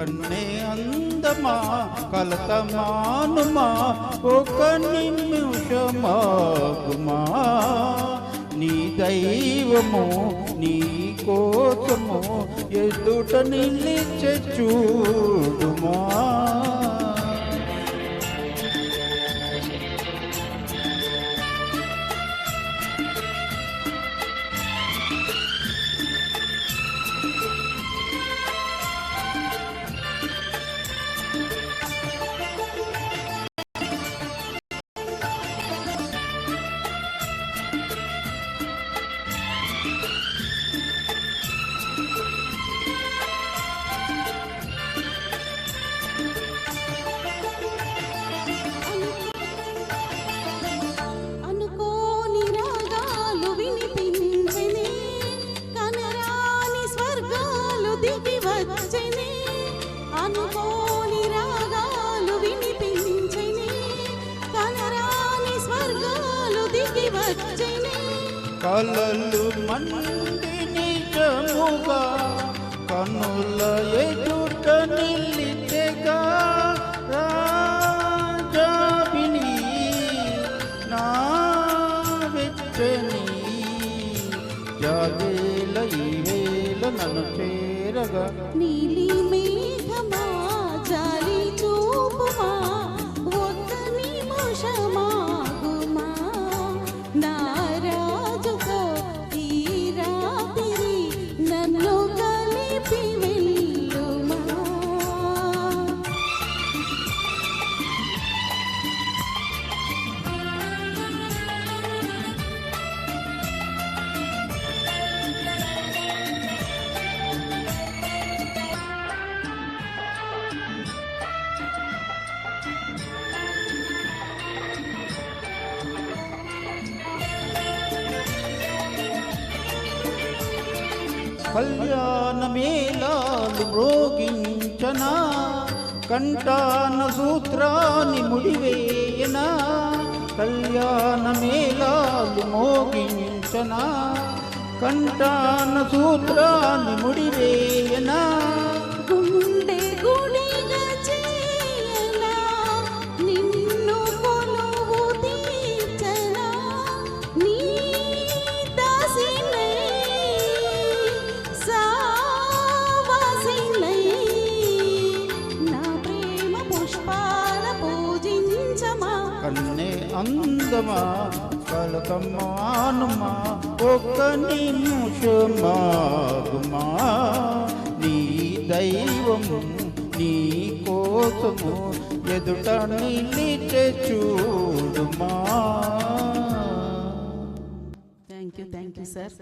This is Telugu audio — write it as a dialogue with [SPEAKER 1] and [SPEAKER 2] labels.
[SPEAKER 1] కన్నే అందమా కలత మానుమా ఒక నిమిషమాగుమా నీ దైవము నీ కోసము ఎదుట నిలిచె చూడుమా
[SPEAKER 2] అనుకోని రాగాలు వినిపించెనే కనరాని స్వర్గాలు దిగి వచ్చెనే
[SPEAKER 1] కలలు మండి నిజముగా కనుల ఎదుట నిలిచెగా రాజావిని నా వెచ్చని జాగేల ఈ వేళ నన్ను చేరగా
[SPEAKER 2] నీలి మేఘమా జాలి చూపుమా ఒక్క నిమిషమాగుమా నా రాజుతో ఈ రాత్రి నన్ను కలిపి వెళ్ళుమా
[SPEAKER 1] కళ్యాణ మేళాలు మ్రోగించనా కంఠాన సూత్రాన్ని ముడివేయనా కళ్యాణ మేళాలు మోగించనా కంఠాన సూత్రాన్ని ముడివేయనా
[SPEAKER 2] గుండె గుడిగా చేయనా నిన్ను కొలువు తీర్చనా నీ దాసినై సావాసినై నా ప్రేమ పుష్పాల పూజించమా
[SPEAKER 1] కన్నే అందమా కలకమానుమా ఒక నిమిషమాగుమా నీ దైవము నీ కోసము ఎదుట నిలిచె చూడుమా.
[SPEAKER 2] Thank you sir.